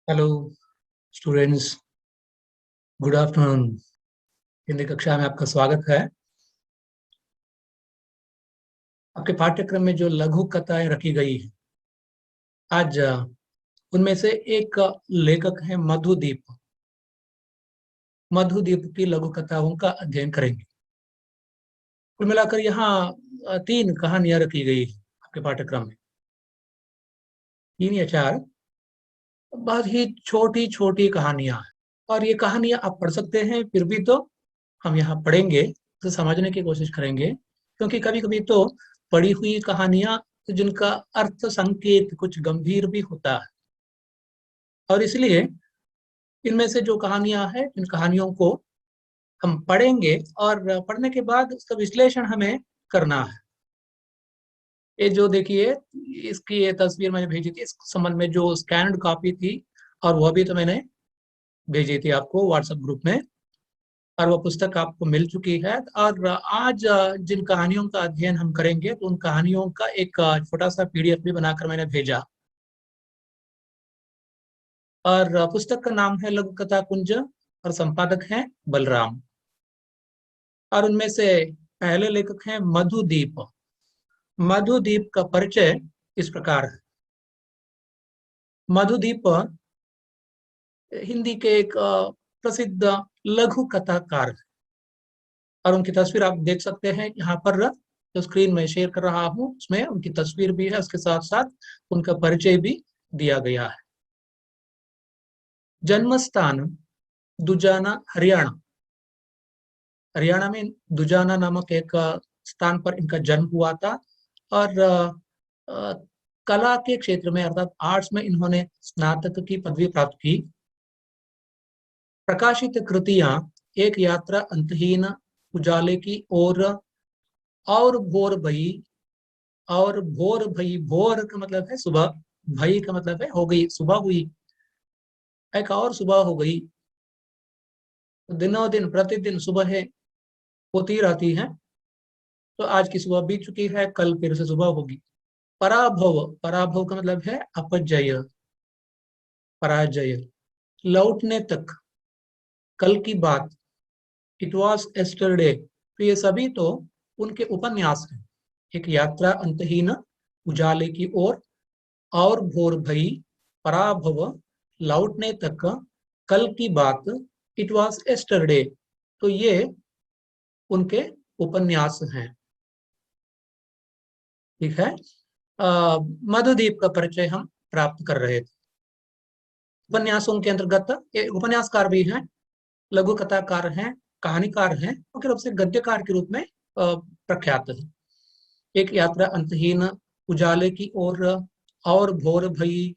Hello students, good afternoon. Hindi कक्षा में आपका स्वागत है। आपके पाठ्यक्रम में जो लघु कथाएं रखी गई है, आज उनमें से एक लेखक है मधुदीप। मधुदीप की लघु कथाओं का अध्ययन करेंगे। कुल मिलाकर यहाँ 3 कहानियां रखी गई है आपके पाठ्यक्रम में, 3 या 4। बहुत ही छोटी छोटी कहानियां हैं और ये कहानियां आप पढ़ सकते हैं। फिर भी तो हम यहाँ पढ़ेंगे तो समझने की कोशिश करेंगे, क्योंकि कभी कभी तो पढ़ी हुई कहानियां जिनका अर्थ संकेत कुछ गंभीर भी होता है, और इसलिए इनमें से जो कहानियां हैं, इन कहानियों को हम पढ़ेंगे और पढ़ने के बाद उसका विश्लेषण हमें करना है। ये जो देखिए, इसकी ये तस्वीर मैंने भेजी थी, इस संबंध में जो स्कैन्ड कॉपी थी, और वह भी तो मैंने भेजी थी आपको व्हाट्सएप ग्रुप में, और वो पुस्तक आपको मिल चुकी है। और आज जिन कहानियों का अध्ययन हम करेंगे, तो उन कहानियों का एक छोटा सा पीडीएफ भी बनाकर मैंने भेजा। और पुस्तक का नाम है लघु कथा कुंज, और संपादक हैं बलराम। और उनमें से पहले लेखक हैं मधुदीप। मधुदीप का परिचय इस प्रकार है। मधुदीप हिंदी के एक प्रसिद्ध लघु कथाकार है, और उनकी तस्वीर आप देख सकते हैं यहाँ पर। जो स्क्रीन में शेयर कर रहा हूँ उसमें उनकी तस्वीर भी है, उसके साथ साथ उनका परिचय भी दिया गया है। जन्म स्थान दुजाना, हरियाणा। हरियाणा में दुजाना नामक एक स्थान पर इनका जन्म हुआ था। और अ, कला के क्षेत्र में अर्थात आर्ट्स में इन्होंने स्नातक की पदवी प्राप्त की। प्रकाशित कृतियां एक यात्रा अंतहीन, उजाले की ओर, और भोर भई। और भोर भई, भोर का मतलब है सुबह, भई का मतलब है हो गई, सुबह हुई, एक और सुबह हो गई। दिनों दिन प्रतिदिन सुबह होती रहती है। तो आज की सुबह बीत चुकी है, कल फिर से सुबह होगी। पराभव, पराभव का मतलब है अपजय, पराजय। लौटने तक, कल की बात। It was yesterday. तो ये सभी तो उनके उपन्यास हैं। एक यात्रा अंतहीन, उजाले की ओर, और भोर भई, पराभव, लौटने तक, कल की बात, इट वॉज एस्टरडे। तो ये उनके उपन्यास हैं। ठीक है। मधुदीप का परिचय हम प्राप्त कर रहे थे। उपन्यासों के अंतर्गत ये उपन्यासकार भी हैं, लघु कथाकार हैं, कहानीकार हैं, मुख्य रूप से गद्यकार के रूप में प्रख्यात है। एक यात्रा अंतहीन, उजाले की ओर, और भोर भई,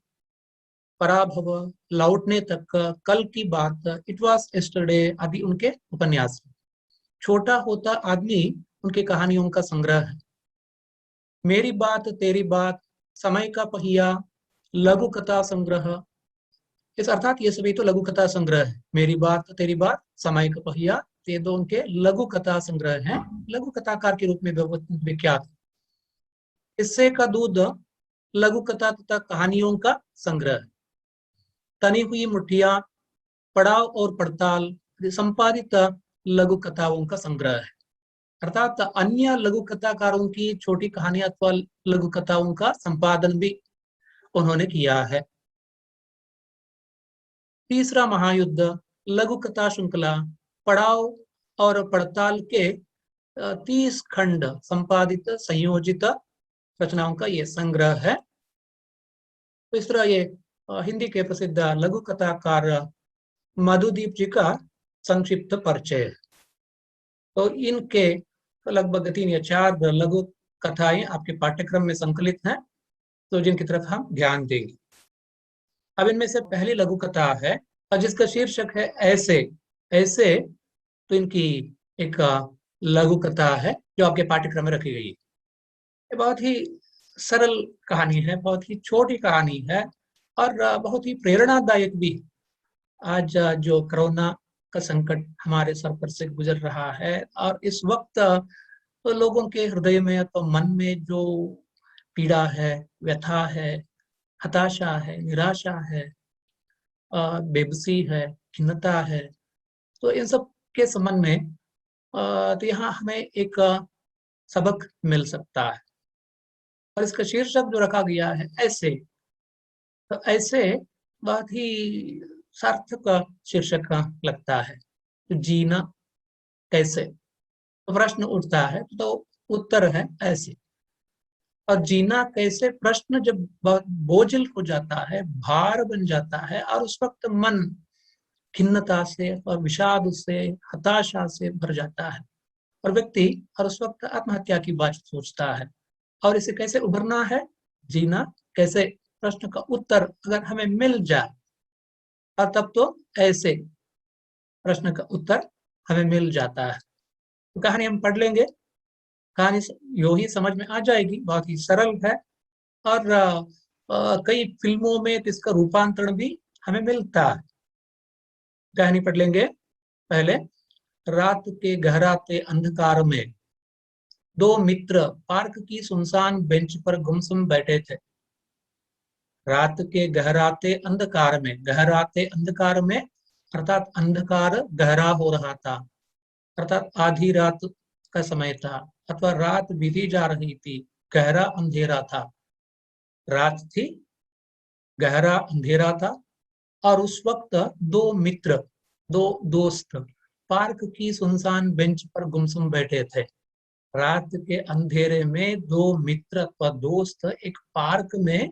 पराभव, लौटने तक, कल की बात, इट वॉज एस्टरडे आदि उनके उपन्यास हैं। छोटा होता आदमी उनकी कहानियों का संग्रह है। मेरी बात तेरी बात, समय का पहिया, लघु कथा संग्रह। इस अर्थात ये सभी तो लघु कथा संग्रह है। मेरी बात तेरी बात, समय का पहिया, ये दो उनके लघु कथा संग्रह हैं। लघु कथाकार के रूप में विख्यात। किस्से का दूध लघु कथा तथा कहानियों का संग्रह। तनी हुई मुठ्ठियां, पड़ाव और पड़ताल, संपादित लघु कथाओं का संग्रह है। अर्थात अन्य लघु कथाकारों की छोटी कहानियां अथवा लघु कथाओं का संपादन भी उन्होंने किया है। तीसरा महायुद्ध लघु कथा श्रृंखला, पड़ाव और पड़ताल के 30 खंड संपादित संयोजित रचनाओं का ये संग्रह है। तो इस तरह ये हिंदी के प्रसिद्ध लघु कथाकार मधुदीप जी का संक्षिप्त परिचय है। तो इनके लगभग 3 या 4 लघु कथाएं आपके पाठ्यक्रम में संकलित हैं, तो जिनकी तरफ हम ध्यान देंगे। अब इनमें से पहली लघु कथा है जिसका शीर्षक है ऐसे। ऐसे तो इनकी एक लघु कथा है जो आपके पाठ्यक्रम में रखी गई है। ये बहुत ही सरल कहानी है, बहुत ही छोटी कहानी है, और बहुत ही प्रेरणादायक भी। आज जो कोरोना का संकट हमारे सर पर से गुजर रहा है, और इस वक्त तो लोगों के हृदय में तो मन में जो पीड़ा है, व्यथा है, हताशा है, निराशा है, बेबसी है, खिन्नता है। तो इन सब के संबंध में तो यहाँ हमें एक सबक मिल सकता है। और इसका शीर्षक जो रखा गया है ऐसे, तो ऐसे बहुत ही सार्थक शीर्षक लगता है। तो जीना कैसे, तो प्रश्न उठता है, तो उत्तर है ऐसे। और जीना कैसे प्रश्न जब बहुत बोझिल हो जाता है, भार बन जाता है, और उस वक्त मन खिन्नता से और विषाद से, हताशा से भर जाता है, और व्यक्ति और उस वक्त आत्महत्या की बात सोचता है। और इसे कैसे उभरना है, जीना कैसे, प्रश्न का उत्तर अगर हमें मिल जाए, और तब तो ऐसे प्रश्न का उत्तर हमें मिल जाता है। तो कहानी हम पढ़ लेंगे, कहानी यूं ही समझ में आ जाएगी, बहुत ही सरल है। और कई फिल्मों में तो इसका रूपांतरण भी हमें मिलता है। कहानी पढ़ लेंगे पहले। रात के गहराते अंधकार में दो मित्र पार्क की सुनसान बेंच पर गुमसुम बैठे थे। रात के गहराते अंधकार में अर्थात अंधकार गहरा हो रहा था, अर्थात आधी रात का समय था, अथवा रात बीती जा रही थी, गहरा अंधेरा था। रात थी, गहरा अंधेरा था, और उस वक्त दो मित्र, दो दोस्त पार्क की सुनसान बेंच पर गुमसुम बैठे थे। रात के अंधेरे में दो मित्र अथवा दोस्त एक पार्क में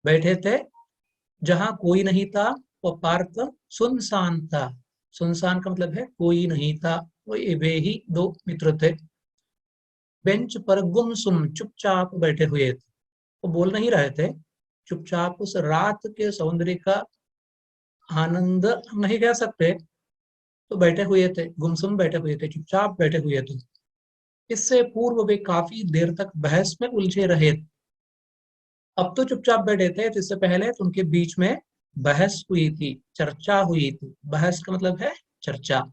बैठे थे, जहां कोई नहीं था। वो पार्क सुनसान था। सुनसान का मतलब है कोई नहीं था। वे ही दो मित्र थे। बेंच पर गुमसुम चुपचाप बैठे हुए थे। वो बोल नहीं रहे थे, चुपचाप उस रात के सौंदर्य का आनंद हम नहीं कह सकते, तो बैठे हुए थे, गुमसुम बैठे हुए थे, चुपचाप बैठे हुए थे। इससे पूर्व वे काफी देर तक बहस में उलझे रहे। अब तो चुपचाप बैठे थे, तो इससे पहले तो उनके बीच में बहस हुई थी, चर्चा हुई थी। बहस का मतलब है चर्चा।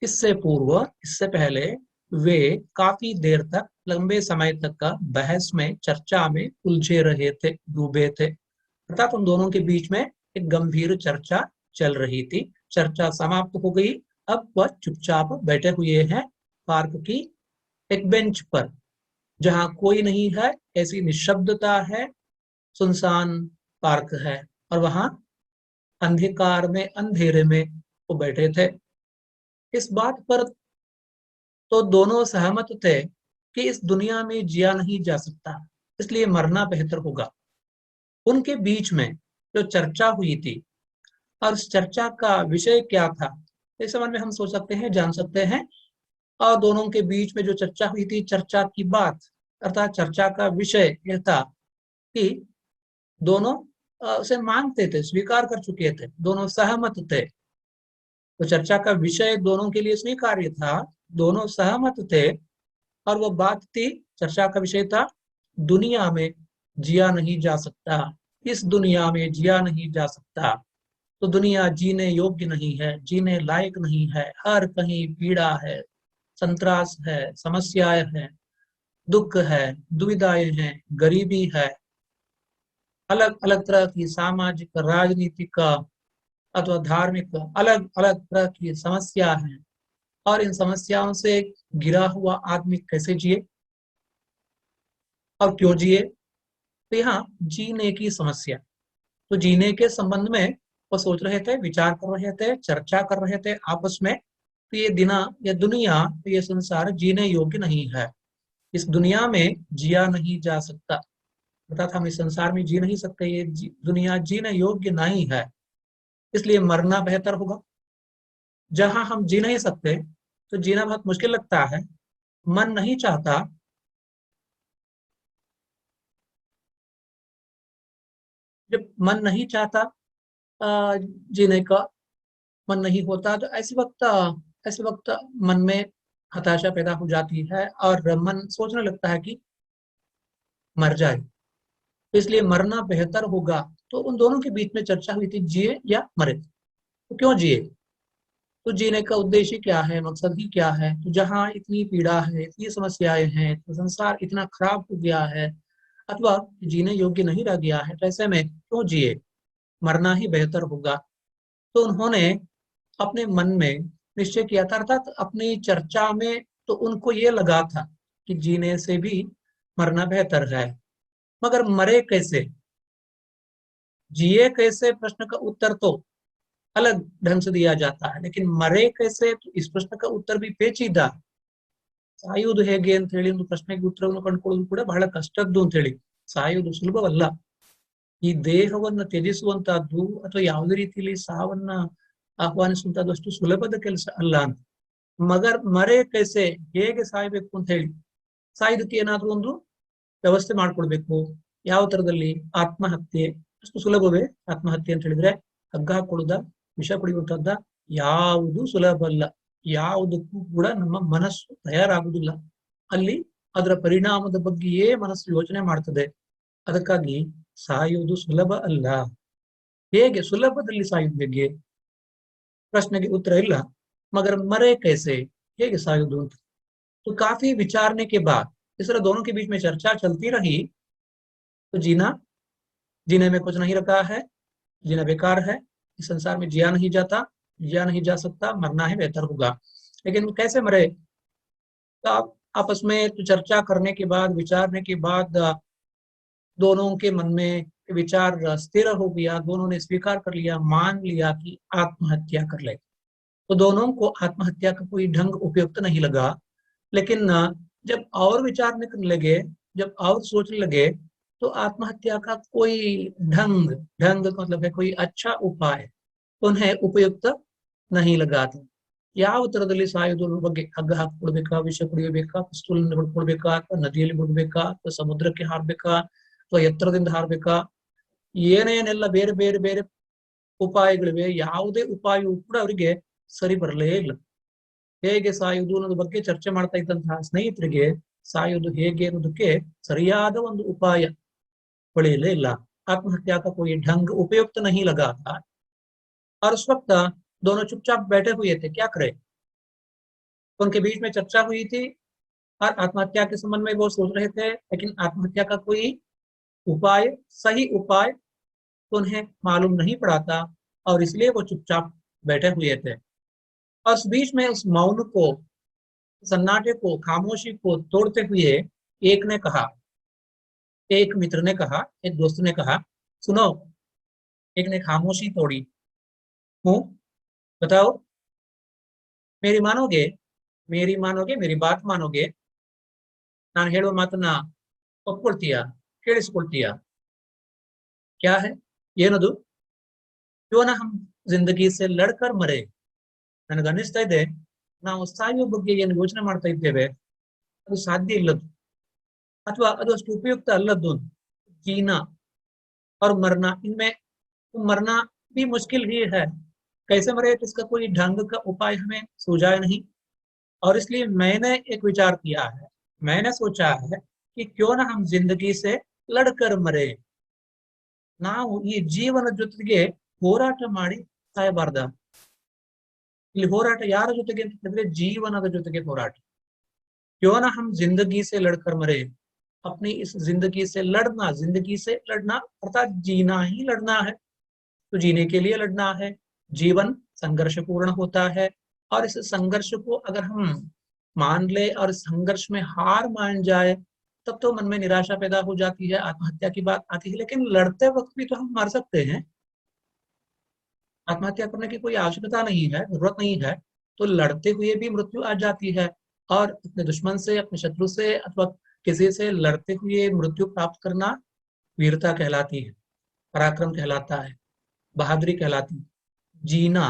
इससे पूर्व, इससे पहले वे काफी देर तक, लंबे समय तक का बहस में, चर्चा में उलझे रहे थे, डूबे थे। अर्थात उन दोनों के बीच में एक गंभीर चर्चा चल रही थी। चर्चा समाप्त हो गई। अब वह चुपचाप बैठे हुए हैं पार्क की एक बेंच पर, जहां कोई नहीं है, ऐसी निशब्दता है, सुनसान पार्क है, और वहां अंधकार में, अंधेरे में वो बैठे थे। इस बात पर तो दोनों सहमत थे कि इस दुनिया में जिया नहीं जा सकता, इसलिए मरना बेहतर होगा। उनके बीच में जो चर्चा हुई थी, और उस चर्चा का विषय क्या था, इस संबंध में हम सोच सकते हैं, जान सकते हैं। और दोनों के बीच में जो चर्चा हुई थी, चर्चा की बात अर्थात चर्चा का विषय यह था कि दोनों उसे मानते थे, स्वीकार कर चुके थे, दोनों सहमत थे। तो चर्चा का विषय दोनों के लिए स्वीकार्य था, दोनों सहमत थे। और वो बात थी, चर्चा का विषय था, दुनिया में जिया नहीं जा सकता, इस दुनिया में जिया नहीं जा सकता। तो दुनिया जीने योग्य नहीं है, जीने लायक नहीं है। हर कहीं पीड़ा है, संत्रास है, समस्याएं हैं, दुख है, दुविधाएं हैं, गरीबी है, अलग अलग तरह की सामाजिक, राजनीतिक अथवा धार्मिक अलग अलग तरह की समस्या है। और इन समस्याओं से घिरा हुआ आदमी कैसे जिए और क्यों जिए? तो यहाँ जीने की समस्या, तो जीने के संबंध में वो सोच रहे थे, विचार कर रहे थे, चर्चा कर रहे थे आपस में। तो ये दुनिया, ये संसार जीने योग्य नहीं है। इस दुनिया में जिया नहीं जा सकता, अर्थात हम इस संसार में जी नहीं सकते, ये दुनिया जीने योग्य नहीं है, इसलिए मरना बेहतर होगा। जहां हम जी नहीं सकते, तो जीना बहुत मुश्किल लगता है, मन नहीं चाहता। जब मन नहीं चाहता, जीने का मन नहीं होता, तो ऐसे वक्त मन में हताशा पैदा हो जाती है, और मन सोचने लगता है कि मर जाए, तो इसलिए मरना बेहतर होगा। तो उन दोनों के बीच में चर्चा हुई थी, जिए या मरे। तो क्यों जिए? तो जीने का उद्देश्य क्या है, मकसद ही क्या है? तो जहाँ इतनी पीड़ा है, इतनी समस्याएं हैं, तो संसार इतना खराब हो गया है, अथवा जीने योग्य नहीं रह गया है, तो ऐसे में क्यों जिए, मरना ही बेहतर होगा। तो उन्होंने अपने मन में निश्चय किया था, अर्थात अपनी चर्चा में तो उनको ये लगा था कि जीने से भी मरना बेहतर है, मगर मरे कैसे, जिए कैसे प्रश्न का उत्तर तो अलग ढंग से दिया जाता है, लेकिन मरे कैसे, तो इस प्रश्न का उत्तर भी पेचीदा। ಸಾಯುವುದು ಹೇಗೆ ಅಂತ ಹೇಳಿ ಒಂದು ಪ್ರಶ್ನೆಗೆ ಉತ್ತರವನ್ನು ಕಂಡುಕೊಳ್ಳುವುದು ಕೂಡ ಬಹಳ ಕಷ್ಟದ್ದು ಅಂತ ಹೇಳಿ. ಸಾಯುವುದು ಸುಲಭವಲ್ಲ. ಈ ದೇಹವನ್ನು ತ್ಯಜಿಸುವಂತಹದ್ದು ಅಥವಾ ಯಾವುದೇ ರೀತಿಯಲ್ಲಿ ಸಾವನ್ನ ಆಹ್ವಾನಿಸುವಂತಹದ್ದು ಅಷ್ಟು ಸುಲಭದ ಕೆಲಸ ಅಲ್ಲ ಅಂತ. ಮಗರ್ ಮರೆ ಕೈಸೆ, ಹೇಗೆ ಸಾಯ್ಬೇಕು ಅಂತ ಹೇಳಿ, ಸಾಯುವುದಕ್ಕೆ ಏನಾದ್ರೂ ಒಂದು ವ್ಯವಸ್ಥೆ ಮಾಡ್ಕೊಳ್ಬೇಕು. ಯಾವ ತರದಲ್ಲಿ? ಆತ್ಮಹತ್ಯೆ. ಅಷ್ಟು ಸುಲಭವೇ ಆತ್ಮಹತ್ಯೆ ಅಂತ ಹೇಳಿದ್ರೆ? ಹಗ್ಗ ಹಾಕೊಳ್ಳುದ, ವಿಷ ಕುಡಿಯುವಂತಹದ್ದ? ಯಾವುದು ಸುಲಭ ಅಲ್ಲ. ಯಾವುದಕ್ಕೂ ಕೂಡ ನಮ್ಮ ಮನಸ್ಸು ತಯಾರಾಗುವುದಿಲ್ಲ. ಅಲ್ಲಿ ಅದರ ಪರಿಣಾಮದ ಬಗ್ಗೆಯೇ ಮನಸ್ಸು ಯೋಚನೆ ಮಾಡ್ತದೆ. ಅದಕ್ಕಾಗಿ ಸಾಯುವುದು ಸುಲಭ ಅಲ್ಲ. ಹೇಗೆ ಸುಲಭದಲ್ಲಿ ಸಾಯುವುದು ಹೇಗೆ? ಪ್ರಶ್ನೆಗೆ ಉತ್ತರ ಇಲ್ಲ. मगर मरे कैसे, ಹೇಗೆ ಸಾಯುವುದು ಅಂತ. तो काफी विचारने के बाद, इस तरह दोनों के बीच में चर्चा चलती रही, तो जीने में कुछ नहीं रखा है, जीना बेकार है, इस संसार में जिया नहीं जाता, जिया नहीं जा सकता, मरना है बेहतर होगा। लेकिन कैसे मरे? तो आप आपस में तो चर्चा करने के बाद, विचारने के बाद दोनों के मन में विचार स्थिर हो गया। दोनों ने स्वीकार कर लिया, मान लिया कि आत्महत्या कर ले। तो दोनों को आत्महत्या का कोई ढंग उपयुक्त नहीं लगा। लेकिन जब और विचारने करने लगे, जब और सोचने लगे, तो आत्महत्या का कोई ढंग ढंग का मतलब है कोई अच्छा उपाय उन्हें उपयुक्त नहीं लगा था। ಯಾವ ತರದಲ್ಲಿ ಸಾಯುವುದರ ಬಗ್ಗೆ, ಹಗ್ಗ ಹಾಕಿಕೊಳ್ಬೇಕಾ, ವಿಷ ಕುಡಿಯಬೇಕಾ, ಪಿಸ್ತೂಲ್ ಹೊಡ್ಕೊಳ್ಬೇಕಾ, ಅಥವಾ ನದಿಯಲ್ಲಿ ಬಿಡ್ಬೇಕಾ, ಅಥವಾ ಸಮುದ್ರಕ್ಕೆ ಹಾರಬೇಕಾ, ಅಥವಾ ಎತ್ತರದಿಂದ ಹಾರಬೇಕಾ, ಏನೇನೆಲ್ಲ ಬೇರೆ ಬೇರೆ ಬೇರೆ ಉಪಾಯಗಳಿವೆ. ಯಾವುದೇ ಉಪಾಯವೂ ಕೂಡ ಅವರಿಗೆ ಸರಿ ಬರಲೇ ಇಲ್ಲ. ಹೇಗೆ ಸಾಯುವುದು ಅನ್ನೋದ್ರ ಬಗ್ಗೆ ಚರ್ಚೆ ಮಾಡ್ತಾ ಇದ್ದಂತಹ ಸ್ನೇಹಿತರಿಗೆ ಸಾಯುವುದು ಹೇಗೆ ಅನ್ನೋದಕ್ಕೆ ಸರಿಯಾದ ಒಂದು ಉಪಾಯ ಹೊಳೆಯಲೇ ಇಲ್ಲ. आत्महत्या का कोई ढंग उपयुक्त नहीं लगा था। और उस वक्त दोनों चुपचाप बैठे हुए थे, क्या करे। उनके बीच में चर्चा हुई थी और आत्महत्या के संबंध में वो सोच रहे थे, लेकिन आत्महत्या का कोई उपाय, सही उपाय तो उन्हें मालूम नहीं पड़ा था, और इसलिए वो चुपचाप बैठे हुए थे। और उस बीच में उस मौन को, सन्नाटे को, खामोशी को तोड़ते हुए एक ने कहा, एक मित्र ने कहा, एक दोस्त ने कहा, सुनो। एक ने खामोशी तोड़ी। हूँ, बताओ, मेरी मानोगे, मेरी मानोगे, मेरी बात मानोगे, ನಾನು ಹೇಳುವ ಮಾತನ್ನ ಒಪ್ಕೊಳ್ತೀಯಾ, ಕೇಳಿಸ್ಕೊಳ್ತೀಯಾ? क्या है ಏನದು? क्यों ना हम जिंदगी से लड़कर मरे। ನನಗನ್ನಿಸ್ತಾ ಇದೆ ನಾವು ಸಾಯುವ ಬಗ್ಗೆ ಏನು ಯೋಚನೆ ಮಾಡ್ತಾ ಇದ್ದೇವೆ ಅದು ಸಾಧ್ಯ ಇಲ್ಲದ್ದು, ಅಥವಾ ಅದು ಅಷ್ಟು ಉಪಯುಕ್ತ ಅಲ್ಲದ್ದು। जीना और मरना, इनमें मरना भी मुश्किल ही है। कैसे मरे, तो इसका कोई ढंग का उपाय हमें सूझा नहीं। और इसलिए मैंने एक विचार किया है, मैंने सोचा है कि क्यों ना हम जिंदगी से लड़कर मरे। ನಾವು ಈ ಜೀವನ ಜೊತೆಗೆ ಹೋರಾಟ ಮಾಡಿ ಸಾಯಬಾರ್ದ? ಇಲ್ಲಿ ಹೋರಾಟ ಯಾರ ಜೊತೆಗೆ ಅಂತ ಹೇಳಿದ್ರೆ ಜೀವನದ ಜೊತೆಗೆ ಹೋರಾಟ। क्यों ना हम जिंदगी से लड़कर मरे। अपनी इस जिंदगी से लड़ना, जिंदगी से लड़ना अर्थात जीना ही लड़ना है। तो जीने के लिए लड़ना है। जीवन संघर्षपूर्ण होता है, और इस संघर्ष को अगर हम मान ले और संघर्ष में हार मान जाए, तब तो मन में निराशा पैदा हो जाती है, आत्महत्या की बात आती है। लेकिन लड़ते वक्त भी तो हम मर सकते हैं। आत्महत्या करने की कोई आवश्यकता नहीं है, जरूरत नहीं है। तो लड़ते हुए भी मृत्यु आ जाती है, और अपने दुश्मन से, अपने शत्रु से अथवा किसी से लड़ते हुए मृत्यु प्राप्त करना वीरता कहलाती है, पराक्रम कहलाता है, बहादुरी कहलाती है। जीना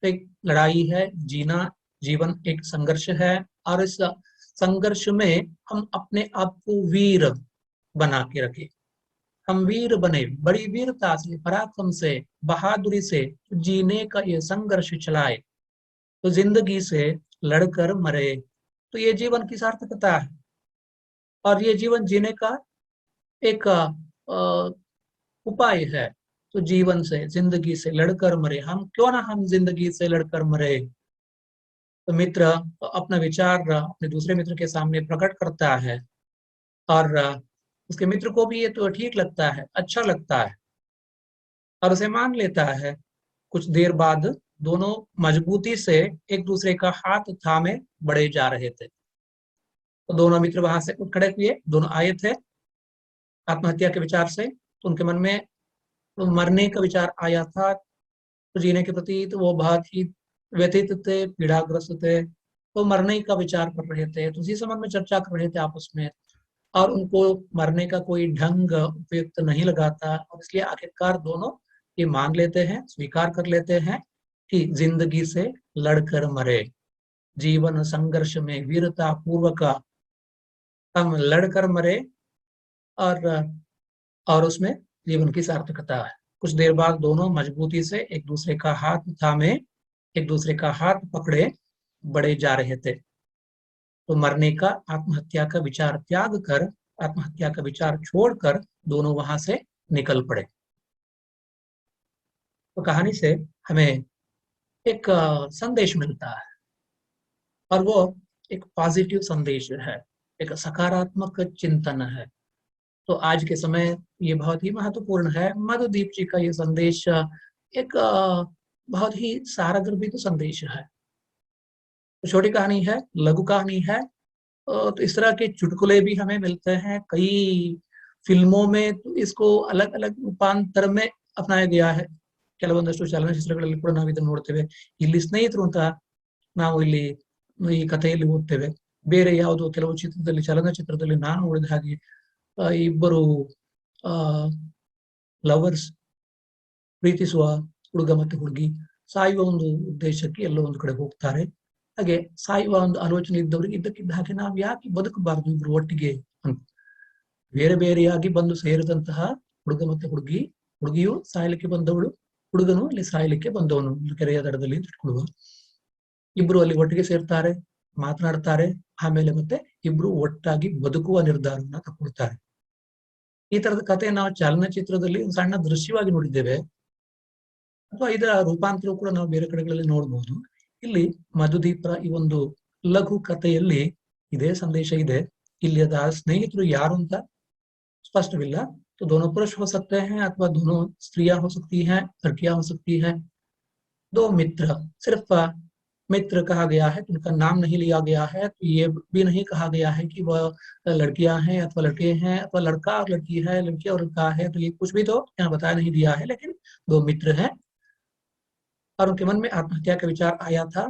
एक लड़ाई है, जीना जीवन एक संघर्ष है, और इस संघर्ष में हम अपने आप को वीर बना के रखें। हम वीर बने, बड़ी वीरता से, पराक्रम से, बहादुरी से जीने का ये संघर्ष चलाए, तो जिंदगी से लड़कर मरे। तो ये जीवन की सार्थकता है, और ये जीवन जीने का एक उपाय है। तो जीवन से, जिंदगी से लड़कर मरे, हम क्यों ना हम जिंदगी से लड़कर मरे। तो मित्र अपना विचार अपने दूसरे मित्र के सामने प्रकट करता है, और उसके मित्र को भी ये तो ठीक लगता है, अच्छा लगता है, और उसे मान लेता है। कुछ देर बाद दोनों मजबूती से एक दूसरे का हाथ थामे बढ़े जा रहे थे। तो दोनों मित्र वहां से उठ खड़े हुए, दोनों आए थे आत्महत्या के विचार से। तो उनके मन में तो मरने का विचार आया था, तो जीने के प्रति तो वो बहुत ही व्यथित थे, पीड़ाग्रस्त थे, तो मरने का विचार कर रहे थे। तो उसी संबंध में चर्चा कर रहे थे आपस में, और उनको मरने का कोई ढंग उपयुक्त नहीं लगा था, और इसलिए आखिरकार दोनों ये मान लेते हैं, स्वीकार कर लेते हैं कि जिंदगी से लड़कर मरे, जीवन संघर्ष में वीरता पूर्वक हम लड़कर मरे, और उसमें जीवन की सार्थकता है। कुछ देर बाद दोनों मजबूती से एक दूसरे का हाथ थामे, एक दूसरे का हाथ पकड़े बढ़े जा रहे थे। तो मरने का, आत्महत्या का विचार त्याग कर, आत्महत्या का विचार छोड़कर दोनों वहां से निकल पड़े। तो कहानी से हमें एक संदेश मिलता है, और वो एक पॉजिटिव संदेश है, एक सकारात्मक चिंतन है। तो आज के समय ये बहुत ही महत्वपूर्ण है। मधुदीप जी का ये संदेश एक बहुत ही सारगर्भित संदेश है। तो छोटी कहानी है, लघु कहानी है। तो इस तरह के चुटकुले भी हमें मिलते हैं कई फिल्मों में, तो इसको अलग अलग रूपांतर में अपनाया गया है। ಕೆಲವೊಂದಷ್ಟು ಚಲನಚಿತ್ರಗಳಲ್ಲಿ ಕೂಡ ನಾವು ಇದನ್ನು ನೋಡ್ತೇವೆ. ಇಲ್ಲಿ ಸ್ನೇಹಿತರು ಅಂತ ನಾವು ಇಲ್ಲಿ ಈ ಕಥೆಯಲ್ಲಿ ಓದ್ತೇವೆ. ಬೇರೆ ಯಾವುದೋ ಕೆಲವು ಚಿತ್ರದಲ್ಲಿ, ಚಲನಚಿತ್ರದಲ್ಲಿ ನಾನು ನೋಡಿದ ಹಾಗೆ ಇಬ್ಬರು ಲವರ್ಸ್, ಪ್ರೀತಿಸುವ ಹುಡುಗ ಮತ್ತು ಹುಡುಗಿ ಸಾಯುವ ಒಂದು ಉದ್ದೇಶಕ್ಕೆ ಎಲ್ಲೋ ಒಂದು ಕಡೆ ಹೋಗ್ತಾರೆ. ಹಾಗೆ ಸಾಯುವ ಒಂದು ಆಲೋಚನೆ ಇದ್ದವರಿಗೆ ಇದ್ದಕ್ಕಿದ್ದ ಹಾಗೆ ನಾವು ಯಾಕೆ ಬದುಕಬಾರದು ಇಬ್ರು ಒಟ್ಟಿಗೆ ಅಂತ, ಬೇರೆ ಬೇರೆಯಾಗಿ ಬಂದು ಸೇರಿದಂತಹ ಹುಡುಗ ಮತ್ತು ಹುಡುಗಿ, ಹುಡುಗಿಯು ಸಾಯಲಿಕ್ಕೆ ಬಂದವಳು, ಹುಡುಗನು ಅಲ್ಲಿ ಸಾಯಲಿಕ್ಕೆ ಬಂದವನು, ಕೆರೆಯ ದಡದಲ್ಲಿ ಇಟ್ಕೊಳ್ಳುವ, ಇಬ್ರು ಅಲ್ಲಿ ಒಟ್ಟಿಗೆ ಸೇರ್ತಾರೆ, ಮಾತನಾಡ್ತಾರೆ, ಆಮೇಲೆ ಮತ್ತೆ ಇಬ್ರು ಒಟ್ಟಾಗಿ ಬದುಕುವ ನಿರ್ಧಾರವನ್ನ ತಗೊಳ್ತಾರೆ. ಈ ತರದ ಕಥೆ ನಾವು ಚಲನಚಿತ್ರದಲ್ಲಿ ಒಂದು ಸಣ್ಣ ದೃಶ್ಯವಾಗಿ ನೋಡಿದ್ದೇವೆ, ಅಥವಾ ಇದರ ರೂಪಾಂತರ ಕೂಡ ನಾವು ಬೇರೆ ಕಡೆಗಳಲ್ಲಿ ನೋಡಬಹುದು. ಇಲ್ಲಿ ಮಧುದೀಪರ ಈ ಒಂದು ಲಘು ಕಥೆಯಲ್ಲಿ ಇದೇ ಸಂದೇಶ ಇದೆ. ಇಲ್ಲಿ ಅದ ಸ್ನೇಹಿತರು ಯಾರು ಅಂತ स्पष्टविल्ला, तो दोनों पुरुष हो सकते हैं अथवा दोनों स्त्रियां हो सकती हैं, लड़कियां हो सकती हैं। दो मित्र, सिर्फ मित्र कहा गया है, उनका नाम नहीं लिया गया है। तो ये भी नहीं कहा गया है कि वह लड़कियां हैं अथवा लड़के हैं, अथवा लड़का और लड़की है, लड़की और लड़का है, तो ये कुछ भी तो यहाँ बताया नहीं दिया है। लेकिन दो मित्र हैं और उनके मन में आत्महत्या का विचार आया था,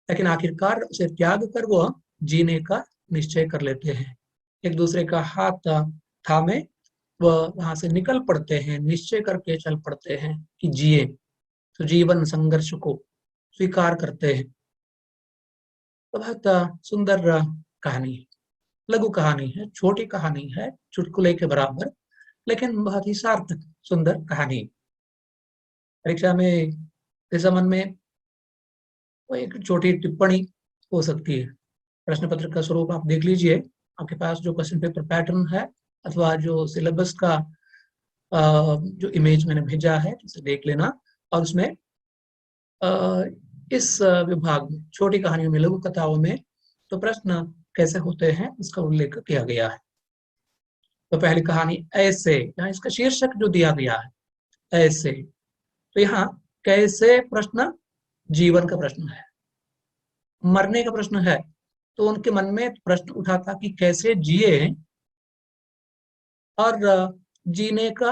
लेकिन आखिरकार उसे त्याग कर वो जीने का निश्चय कर लेते हैं। एक दूसरे का हाथ थामे वह वहां से निकल पड़ते हैं, निश्चय करके चल पड़ते हैं कि जिए, तो जीवन संघर्ष को स्वीकार करते हैं। तो बहुत सुंदर कहानी है, लघु कहानी है, छोटी कहानी है, चुटकुले के बराबर, लेकिन बहुत ही सार्थक सुंदर कहानी। परीक्षा में इस संबंध में वो एक छोटी टिप्पणी हो सकती है। प्रश्न पत्र का स्वरूप आप देख लीजिए, आपके पास जो क्वेश्चन पेपर पैटर्न है अथवा जो सिलेबस का जो इमेज मैंने भेजा है उसे देख लेना, और उसमें इस विभाग में छोटी कहानियों में, लघु कथाओं में तो प्रश्न कैसे होते हैं उसका उल्लेख किया गया है। तो पहली कहानी ऐसे, यहाँ इसका शीर्षक जो दिया गया है ऐसे, तो यहाँ कैसे प्रश्न जीवन का प्रश्न है, मरने का प्रश्न है। तो उनके मन में प्रश्न उठा था कि कैसे जिए, और जीने का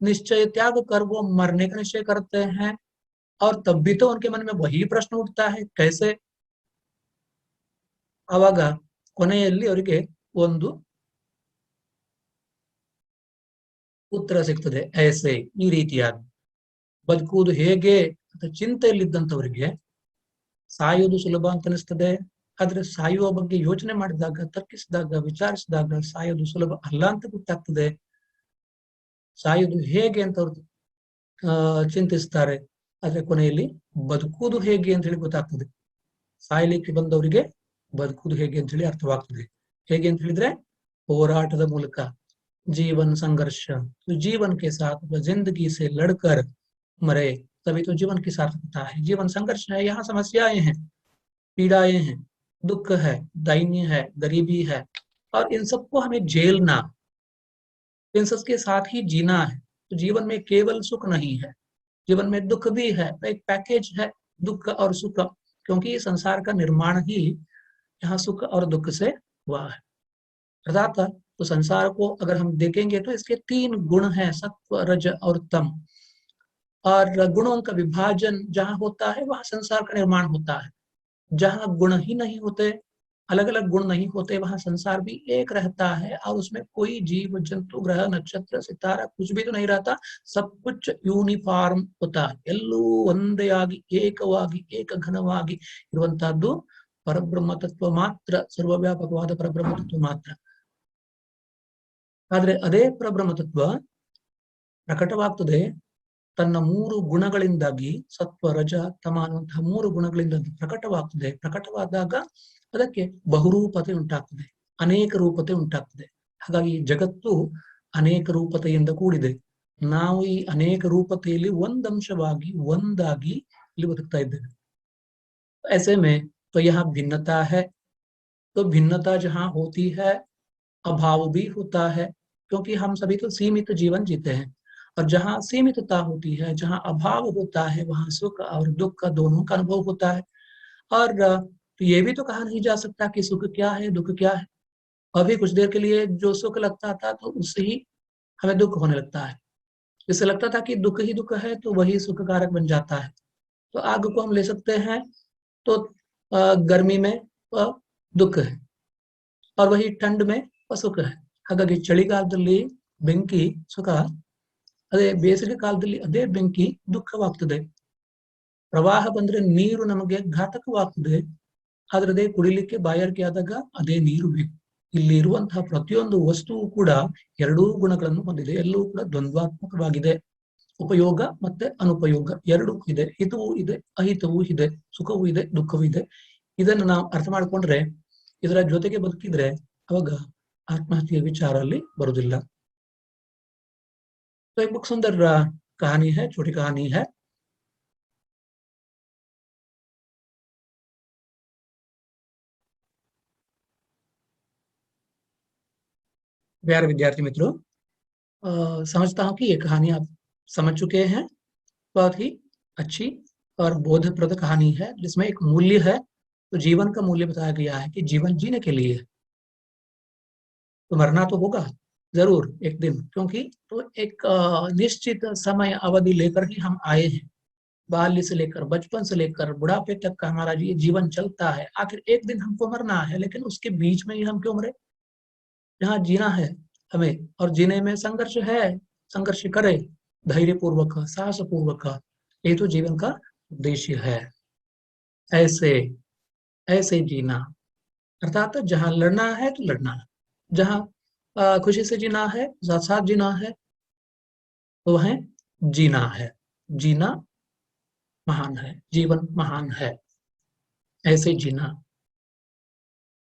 निश्चय त्याग कर वो मरने का निश्चय करते हैं, और तब भी तो उनके मन में वही प्रश्न उठता है कैसे। ಆವಾಗ ಕೊನೆಯಲ್ಲಿ ಅವರಿಗೆ ಒಂದು ಉತ್ತರ ಸಿಗ್ತದೆ, ಐಸೆ, ಈ ರೀತಿಯಾಗಿ ಬದುಕುವುದು ಹೇಗೆ ಅಂತ ಚಿಂತೆಯಲ್ಲಿದ್ದಂಥವರಿಗೆ ಸಾಯುವುದು ಸುಲಭ ಅಂತ ಅನಿಸ್ತದೆ. ಆದ್ರೆ ಸಾಯುವ ಬಗ್ಗೆ ಯೋಚನೆ ಮಾಡಿದಾಗ, ತರ್ಕಿಸಿದಾಗ, ವಿಚಾರಿಸಿದಾಗ ಸಾಯುವುದು ಸುಲಭ ಅಲ್ಲ ಅಂತ ಗೊತ್ತಾಗ್ತದೆ. ಸಾಯುವುದು ಹೇಗೆ ಅಂತ ಅವ್ರು ಚಿಂತಿಸ್ತಾರೆ, ಆದ್ರೆ ಕೊನೆಯಲ್ಲಿ ಬದುಕುವುದು ಹೇಗೆ ಅಂತ ಹೇಳಿ ಗೊತ್ತಾಗ್ತದೆ. ಸಾಯಲಿಕ್ಕೆ ಬಂದವರಿಗೆ ಬದುಕುವುದು ಹೇಗೆ ಅಂತ ಹೇಳಿ ಅರ್ಥವಾಗ್ತದೆ. ಹೇಗೆ ಅಂತ ಹೇಳಿದ್ರೆ ಹೋರಾಟದ ಮೂಲಕ, जीवन संघर्ष, तो जीवन के साथ जिंदगी से लड़कर मरे, तभी तो जीवन की सार्थकता है। जीवन संघर्ष है, यहाँ समस्याएं हैं, पीड़ाएं हैं, दुख है, दैन्य है, गरीबी है, और इन सबको हमें झेलना, इन सब के साथ ही जीना है। तो जीवन में केवल सुख नहीं है, जीवन में दुख भी है, तो एक पैकेज है दुख और सुख, क्योंकि संसार का निर्माण ही यहाँ सुख और दुख से हुआ है। अर्थात तो संसार को अगर हम देखेंगे तो इसके 3 गुण हैं, सत्व रज और तम। और गुणों का विभाजन जहाँ होता है वहाँ संसार का निर्माण होता है। जहाँ गुण ही नहीं होते, अलग अलग गुण नहीं होते, वहाँ संसार भी एक रहता है और उसमें कोई जीव जंतु ग्रह नक्षत्र सितारा कुछ भी तो नहीं रहता, सब कुछ यूनिफॉर्म होता है। ಎಲ್ಲೂ ಒಂದೇ ಆಗಿ ಏಕವಾಗಿ ಏಕಘನವಾಗಿ ಇರುವಂತಹದ್ದು ಪರಬ್ರಹ್ಮ ತತ್ವ ಮಾತ್ರ, ಸರ್ವವ್ಯಾಪಕವಾದ ಪರಬ್ರಹ್ಮ ತತ್ವ ಮಾತ್ರ. ಆದ್ರೆ ಅದೇ ಪರಬ್ರಹ್ಮ ತತ್ವ ಪ್ರಕಟವಾಗ್ತದೆ ತನ್ನ 3 ಗುಣಗಳಿಂದಾಗಿ, ಸತ್ವ ರಜ ತಮ ಅನ್ನುವಂತಹ 3 ಗುಣಗಳಿಂದಾಗಿ ಪ್ರಕಟವಾಗ್ತದೆ. ಪ್ರಕಟವಾದಾಗ ಅದಕ್ಕೆ ಬಹುರೂಪತೆ ಉಂಟಾಗ್ತದೆ, ಅನೇಕ ರೂಪತೆ ಉಂಟಾಗ್ತದೆ. ಹಾಗಾಗಿ ಜಗತ್ತು ಅನೇಕ ರೂಪತೆಯಿಂದ ಕೂಡಿದೆ. ನಾವು ಈ ಅನೇಕ ರೂಪತೆಯಲ್ಲಿ ಒಂದಂಶವಾಗಿ ಒಂದಾಗಿ ಇಲ್ಲಿ ಬದುಕ್ತಾ ಇದ್ದೇವೆ. ऐसे में तो यहाँ भिन्नता है, तो भिन्नता जहाँ होती है अभाव भी होता है, क्योंकि हम सभी तो सीमित जीवन जीते हैं। और जहाँ सीमितता होती है, जहाँ अभाव होता है, वहाँ सुख और दुख का दोनों का अनुभव होता है। और तो ये भी तो कहा नहीं जा सकता कि सुख क्या है दुख क्या है। अभी कुछ देर के लिए जो सुख लगता था तो उससे ही हमें दुख होने लगता है। जिससे लगता था कि दुख ही दुख है तो वही सुख कारक बन जाता है। तो आग को हम ले सकते हैं तो गर्मी में वह दुख है और वही ठंड में वह सुख है। ಹಾಗಾಗಿ ಚಳಿಗಾಲದಲ್ಲಿ ಬೆಂಕಿ ಸುಖ, ಅದೇ ಬೇಸಿಗೆ ಕಾಲದಲ್ಲಿ ಅದೇ ಬೆಂಕಿ ದುಃಖವಾಗ್ತದೆ. ಪ್ರವಾಹ ಬಂದ್ರೆ ನೀರು ನಮಗೆ ಘಾತಕವಾಗ್ತದೆ, ಆದ್ರೆ ಅದೇ ಕುಡಿಲಿಕ್ಕೆ ಬಾಯಾರಿಕೆ ಆದಾಗ ಅದೇ ನೀರು ಬೇಕು. ಇಲ್ಲಿ ಇರುವಂತಹ ಪ್ರತಿಯೊಂದು ವಸ್ತುವು ಕೂಡ 2 ಗುಣಗಳನ್ನು ಹೊಂದಿದೆ, ಎಲ್ಲವೂ ಕೂಡ ದ್ವಂದ್ವಾತ್ಮಕವಾಗಿದೆ. ಉಪಯೋಗ ಮತ್ತೆ ಅನುಪಯೋಗ ಎರಡೂ ಇದೆ, ಹಿತವೂ ಇದೆ ಅಹಿತವೂ ಇದೆ, ಸುಖವೂ ಇದೆ ದುಃಖವೂ ಇದೆ. ಇದನ್ನು ನಾವು ಅರ್ಥ ಮಾಡ್ಕೊಂಡ್ರೆ, ಇದರ ಜೊತೆಗೆ ಬದುಕಿದ್ರೆ ಅವಾಗ आत्महत्या विचार ಅಲ್ಲಿ ಬರುವುದಿಲ್ಲ. तो एक बहुत सुंदर कहानी है, छोटी कहानी है। प्यारे विद्यार्थी मित्रों, समझता हूँ कि ये कहानी आप समझ चुके हैं। बहुत ही अच्छी और बोधप्रद कहानी है, जिसमें एक मूल्य है, तो जीवन का मूल्य बताया गया है कि जीवन जीने के लिए तो मरना तो होगा जरूर एक दिन, क्योंकि तो एक निश्चित समय अवधि लेकर ही हम आए हैं। बाल्य से लेकर बचपन से लेकर बुढ़ापे तक का हमारा ये जीवन चलता है। आखिर एक दिन हमको मरना है, लेकिन उसके बीच में ही हम क्यों मरे? जहाँ जीना है हमें और जीने में संघर्ष है, संघर्ष करे धैर्य पूर्वक साहस पूर्वक, ये तो जीवन का उद्देश्य है। ऐसे ऐसे जीना, अर्थात जहाँ लड़ना है तो लड़ना, जहाँ खुशी से जीना है, साथ साथ जीना है, तो वह जीना है। जीना महान है, जीवन महान है, ऐसे जीना।